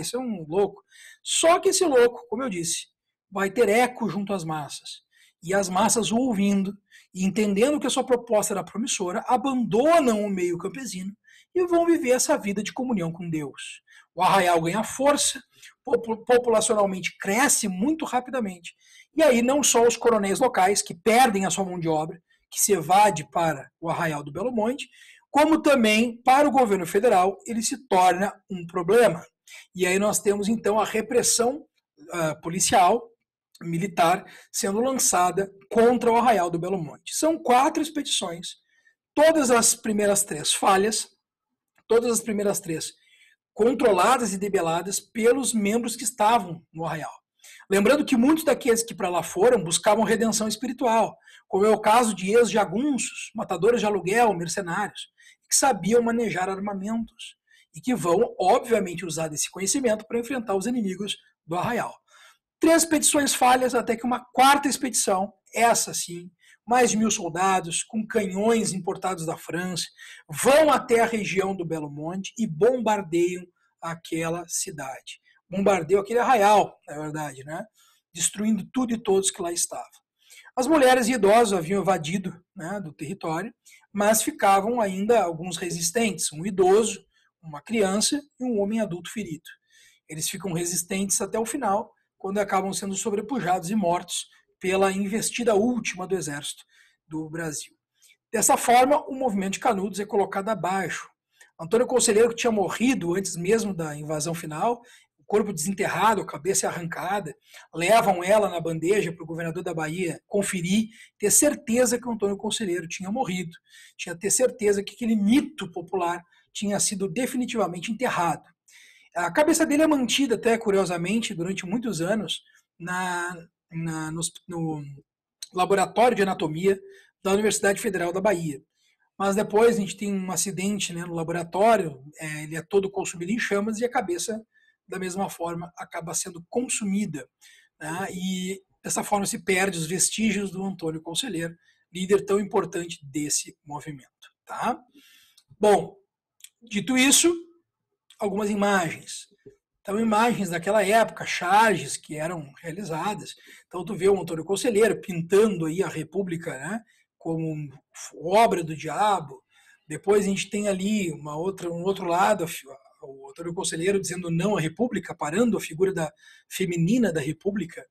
Isso é um louco. Só que esse louco, como eu disse, vai ter eco junto às massas. E as massas o ouvindo e entendendo que a sua proposta era promissora, abandonam o meio campesino e vão viver essa vida de comunhão com Deus. O arraial ganha força, populacionalmente cresce muito rapidamente. E aí não só os coronéis locais, que perdem a sua mão de obra, que se evade para o Arraial do Belo Monte, como também para o governo federal ele se torna um problema. E aí nós temos então a repressão policial, militar, sendo lançada contra o Arraial do Belo Monte. São 4 expedições, todas as primeiras 3 falhas, todas as primeiras 3 controladas e debeladas pelos membros que estavam no Arraial. Lembrando que muitos daqueles que para lá foram buscavam redenção espiritual, como é o caso de ex-jagunços, matadores de aluguel, mercenários, que sabiam manejar armamentos e que vão, obviamente, usar desse conhecimento para enfrentar os inimigos do Arraial. 3 expedições falhas, até que uma 4ª expedição, essa sim, mais de 1000 soldados, com canhões importados da França, vão até a região do Belo Monte e bombardeiam aquela cidade. Bombardeiam aquele arraial, na verdade, né? Destruindo tudo e todos que lá estavam. As mulheres e idosos haviam evadido, né, do território, mas ficavam ainda alguns resistentes, um idoso, uma criança e um homem adulto ferido. Eles ficam resistentes até o final, quando acabam sendo sobrepujados e mortos pela investida última do exército do Brasil. Dessa forma, o movimento de Canudos é colocado abaixo. Antônio Conselheiro, que tinha morrido antes mesmo da invasão final, o corpo desenterrado, a cabeça arrancada, levam ela na bandeja para o governador da Bahia conferir, ter certeza que o Antônio Conselheiro tinha morrido, tinha ter certeza que aquele mito popular tinha sido definitivamente enterrado. A cabeça dele é mantida até, curiosamente, durante muitos anos no laboratório de anatomia da Universidade Federal da Bahia. Mas depois a gente tem um acidente, né, no laboratório, ele é todo consumido em chamas e a cabeça, da mesma forma, acaba sendo consumida. Né, e dessa forma se perde os vestígios do Antônio Conselheiro, líder tão importante desse movimento. Tá? Bom, dito isso, algumas imagens. Então, imagens daquela época, charges que eram realizadas. Então, tu vê o Antônio Conselheiro pintando aí a República, né, como obra do diabo. Depois a gente tem ali um outro lado, o Antônio Conselheiro dizendo não à República, parando a figura feminina da República.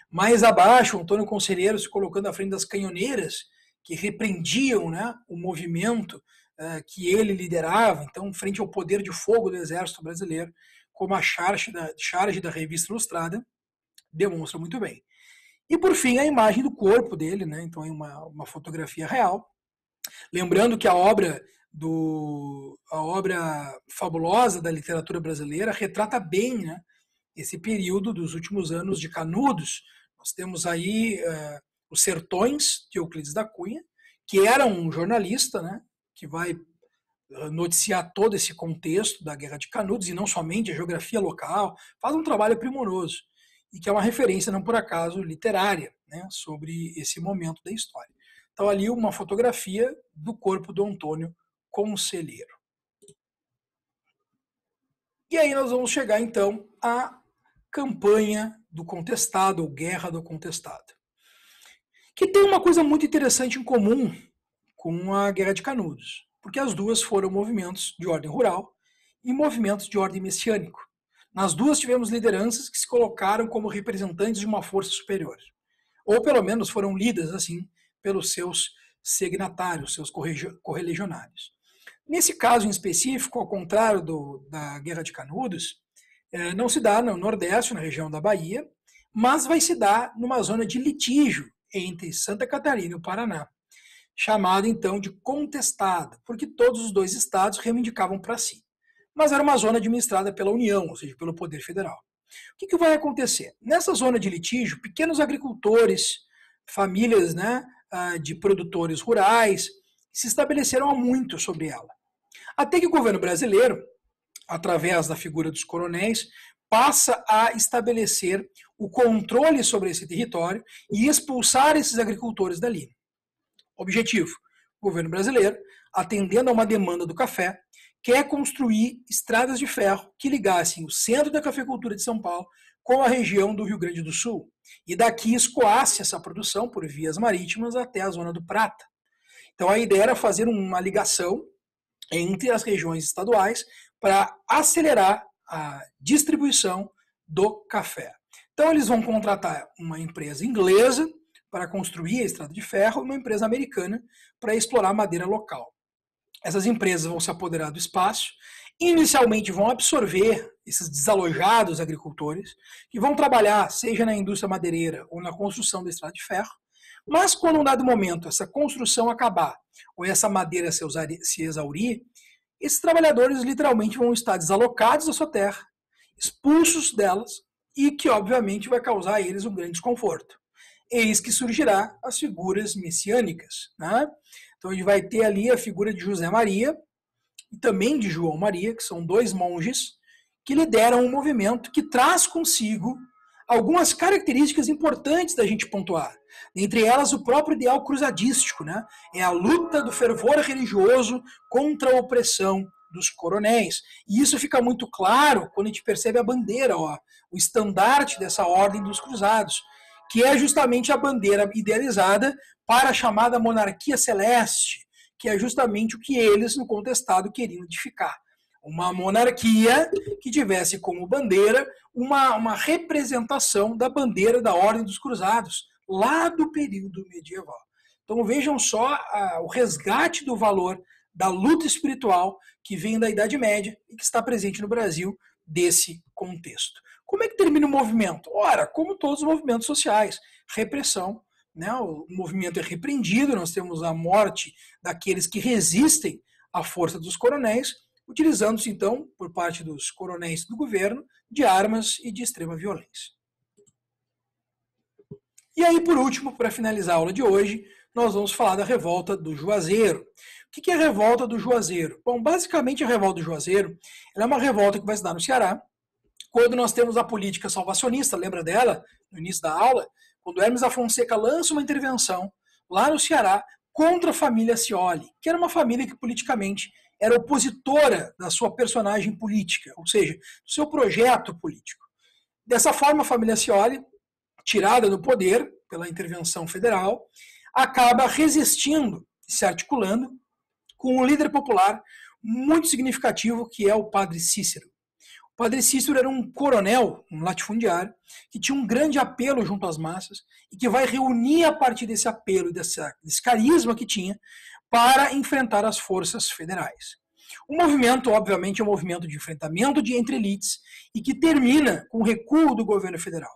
Mais abaixo, o Antônio Conselheiro se colocando à frente das canhoneiras, que repreendiam, né, o movimento que ele liderava, então, frente ao poder de fogo do Exército Brasileiro, como a charge da Revista Ilustrada demonstra muito bem. E, por fim, a imagem do corpo dele, né? Então, é uma fotografia real. Lembrando que a obra fabulosa da literatura brasileira retrata bem, né, esse período dos últimos anos de Canudos. Nós temos aí Os Sertões, de Euclides da Cunha, que era um jornalista, né, que vai noticiar todo esse contexto da Guerra de Canudos, e não somente a geografia local, faz um trabalho primoroso, e que é uma referência, não por acaso, literária, né, sobre esse momento da história. Então, ali uma fotografia do corpo do Antônio Conselheiro. E aí nós vamos chegar, então, à campanha do contestado, ou Guerra do Contestado, que tem uma coisa muito interessante em comum com a Guerra de Canudos, porque as duas foram movimentos de ordem rural e movimentos de ordem messiânico. Nas duas tivemos lideranças que se colocaram como representantes de uma força superior, ou pelo menos foram lidas assim pelos seus signatários, seus correligionários. Nesse caso em específico, ao contrário da Guerra de Canudos, não se dá no Nordeste, na região da Bahia, mas vai se dar numa zona de litígio entre Santa Catarina e o Paraná, chamado então de contestado, porque todos os dois estados reivindicavam para si. Mas era uma zona administrada pela União, ou seja, pelo Poder Federal. O que vai acontecer? Nessa zona de litígio, pequenos agricultores, famílias, né, de produtores rurais, se estabeleceram há muito sobre ela. Até que o governo brasileiro, através da figura dos coronéis, passa a estabelecer o controle sobre esse território e expulsar esses agricultores dali. Objetivo: o governo brasileiro, atendendo a uma demanda do café, quer construir estradas de ferro que ligassem o centro da cafeicultura de São Paulo com a região do Rio Grande do Sul, e daqui escoasse essa produção por vias marítimas até a Zona do Prata. Então a ideia era fazer uma ligação entre as regiões estaduais para acelerar a distribuição do café. Então eles vão contratar uma empresa inglesa para construir a estrada de ferro e uma empresa americana para explorar a madeira local. Essas empresas vão se apoderar do espaço, inicialmente vão absorver esses desalojados agricultores, que vão trabalhar, seja na indústria madeireira ou na construção da estrada de ferro, mas quando em dado momento essa construção acabar, ou essa madeira se exaurir, esses trabalhadores literalmente vão estar desalocados da sua terra, expulsos delas, e que obviamente vai causar a eles um grande desconforto. Eis que surgirá as figuras messiânicas, né? Então a gente vai ter ali a figura de José Maria e também de João Maria, que são dois monges que lideram um movimento que traz consigo algumas características importantes da gente pontuar. Entre elas, o próprio ideal cruzadístico, né? É a luta do fervor religioso contra a opressão dos coronéis. E isso fica muito claro quando a gente percebe a bandeira, ó, o estandarte dessa ordem dos cruzados, que é justamente a bandeira idealizada para a chamada monarquia celeste, que é justamente o que eles, no contestado, queriam edificar. Uma monarquia que tivesse como bandeira uma representação da bandeira da Ordem dos Cruzados, lá do período medieval. Então vejam só o resgate do valor da luta espiritual que vem da Idade Média e que está presente no Brasil desse contexto. Como é que termina o movimento? Ora, como todos os movimentos sociais, repressão, né? O movimento é repreendido, nós temos a morte daqueles que resistem à força dos coronéis, utilizando-se então, por parte dos coronéis do governo, de armas e de extrema violência. E aí, por último, para finalizar a aula de hoje, nós vamos falar da revolta do Juazeiro. O que é a revolta do Juazeiro? Bom, basicamente a revolta do Juazeiro é uma revolta que vai se dar no Ceará, quando nós temos a política salvacionista, lembra dela, no início da aula? Quando Hermes da Fonseca lança uma intervenção lá no Ceará contra a família Scioli, que era uma família que politicamente era opositora da sua personagem política, ou seja, do seu projeto político. Dessa forma, a família Scioli, tirada do poder pela intervenção federal, acaba resistindo, se articulando com um líder popular muito significativo, que é o Padre Cícero. O Padre Cícero era um coronel, um latifundiário, que tinha um grande apelo junto às massas e que vai reunir a partir desse apelo e desse carisma que tinha para enfrentar as forças federais. O movimento, obviamente, é um movimento de enfrentamento entre elites e que termina com o recuo do governo federal.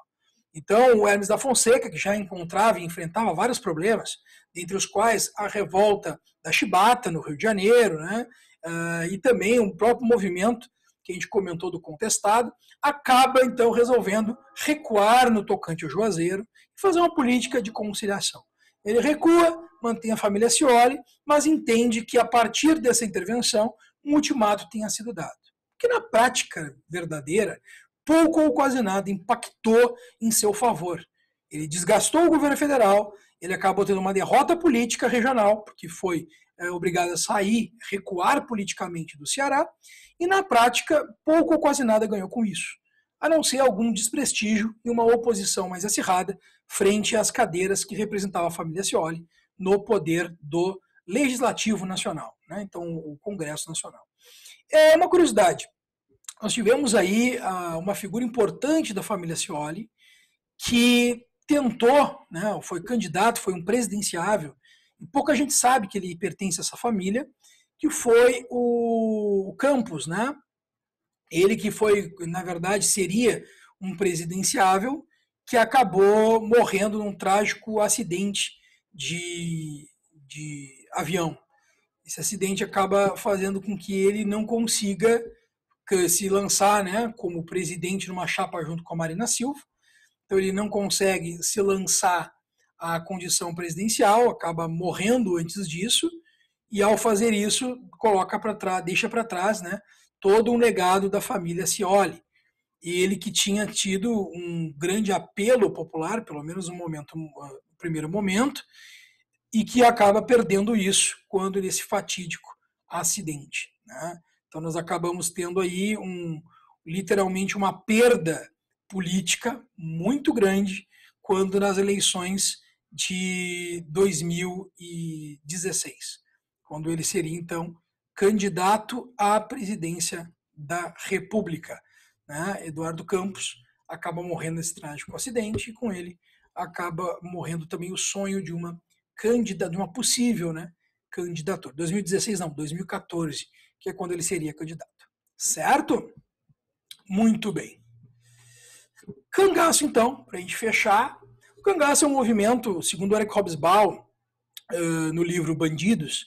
Então, o Hermes da Fonseca, que já encontrava e enfrentava vários problemas, dentre os quais a revolta da Chibata, no Rio de Janeiro, né, e também o próprio movimento que a gente comentou do contestado, acaba, então, resolvendo recuar no tocante ao Juazeiro e fazer uma política de conciliação. Ele recua, mantém a família Scioli, mas entende que, a partir dessa intervenção, um ultimato tenha sido dado. Que, na prática verdadeira, pouco ou quase nada impactou em seu favor. Ele desgastou o governo federal, ele acabou tendo uma derrota política regional, porque foi obrigado a sair, recuar politicamente do Ceará, e na prática pouco ou quase nada ganhou com isso, a não ser algum desprestígio e uma oposição mais acirrada frente às cadeiras que representavam a família Scioli no poder do Legislativo Nacional, né? Então o Congresso Nacional. É uma curiosidade, nós tivemos aí uma figura importante da família Scioli que tentou, né, foi candidato, foi um presidenciável, e pouca gente sabe que ele pertence a essa família, que foi o Campos, né? Ele que foi, na verdade, seria um presidenciável que acabou morrendo num trágico acidente de avião. Esse acidente acaba fazendo com que ele não consiga se lançar, né, como presidente numa chapa junto com a Marina Silva. Então ele não consegue se lançar à condição presidencial, acaba morrendo antes disso, e ao fazer isso coloca para trás, deixa para trás, né, todo um legado da família Scioli. Ele que tinha tido um grande apelo popular, pelo menos no primeiro momento, e que acaba perdendo isso quando nesse fatídico acidente, né? Então nós acabamos tendo aí literalmente uma perda política muito grande quando nas eleições de 2016, quando ele seria então candidato à presidência da República, né? Eduardo Campos acaba morrendo nesse trágico acidente e com ele acaba morrendo também o sonho de uma possível, né, candidatura. 2016 não, 2014, que é quando ele seria candidato. Certo? Muito bem. Cangaço, então, para a gente fechar. O cangaço é um movimento, segundo Eric Hobsbawm, no livro Bandidos,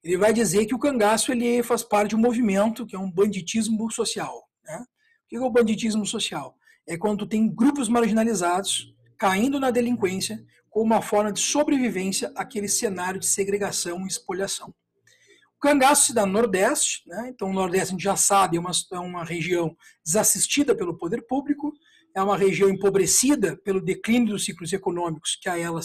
ele vai dizer que o cangaço ele faz parte de um movimento que é um banditismo social, né? O que é o banditismo social? É quando tu tem grupos marginalizados caindo na delinquência como uma forma de sobrevivência àquele cenário de segregação e espoliação. O cangaço se dá no Nordeste, né? Então o Nordeste a gente já sabe, é uma região desassistida pelo poder público, é uma região empobrecida pelo declínio dos ciclos econômicos que a ela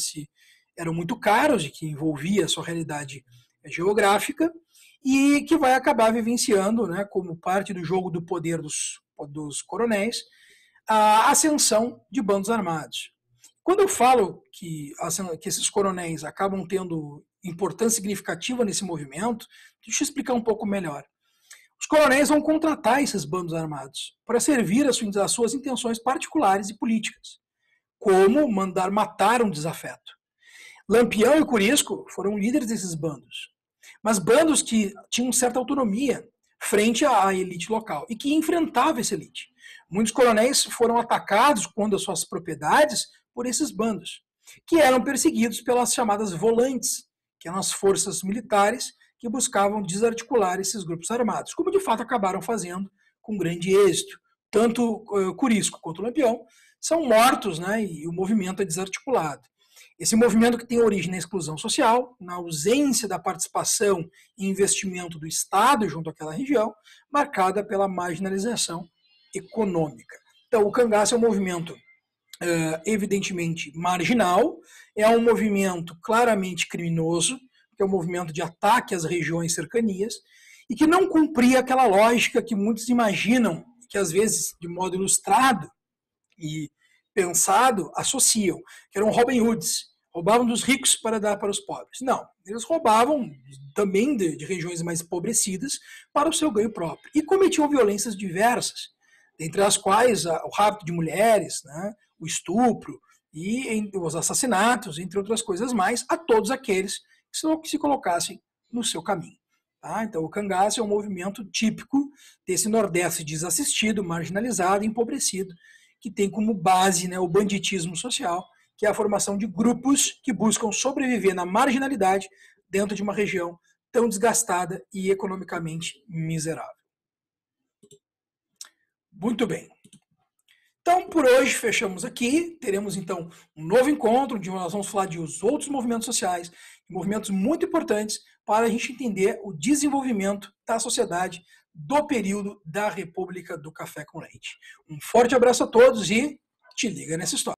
eram muito caros e que envolvia a sua realidade geográfica, e que vai acabar vivenciando, né, como parte do jogo do poder dos coronéis, a ascensão de bandos armados. Quando eu falo que esses coronéis acabam tendo importância significativa nesse movimento, deixa eu explicar um pouco melhor. Os coronéis vão contratar esses bandos armados para servir às suas intenções particulares e políticas, como mandar matar um desafeto. Lampião e Corisco foram líderes desses bandos, mas bandos que tinham certa autonomia frente à elite local e que enfrentavam essa elite. Muitos coronéis foram atacados quando as suas propriedades por esses bandos, que eram perseguidos pelas chamadas volantes, que eram as forças militares que buscavam desarticular esses grupos armados, como de fato acabaram fazendo com grande êxito. Tanto Corisco quanto Lampião são mortos, né, e o movimento é desarticulado. Esse movimento que tem origem na exclusão social, na ausência da participação e investimento do Estado junto àquela região, marcada pela marginalização econômica. Então, o cangaço é um movimento evidentemente marginal, é um movimento claramente criminoso, que é um movimento de ataque às regiões cercanias, e que não cumpria aquela lógica que muitos imaginam, que às vezes, de modo ilustrado e pensado, associam, que eram Robin Hoods, roubavam dos ricos para dar para os pobres. Não, eles roubavam também de regiões mais empobrecidas para o seu ganho próprio, e cometiam violências diversas, entre as quais o rapto de mulheres, né, o estupro e os assassinatos, entre outras coisas mais, a todos aqueles que se colocassem no seu caminho. Tá? Então, o cangaço é um movimento típico desse Nordeste desassistido, marginalizado, empobrecido, que tem como base, né, o banditismo social, que é a formação de grupos que buscam sobreviver na marginalidade dentro de uma região tão desgastada e economicamente miserável. Muito bem. Então, por hoje, fechamos aqui. Teremos, então, um novo encontro, onde nós vamos falar de os outros movimentos sociais, movimentos muito importantes para a gente entender o desenvolvimento da sociedade do período da República do Café com Leite. Um forte abraço a todos e te liga nessa história.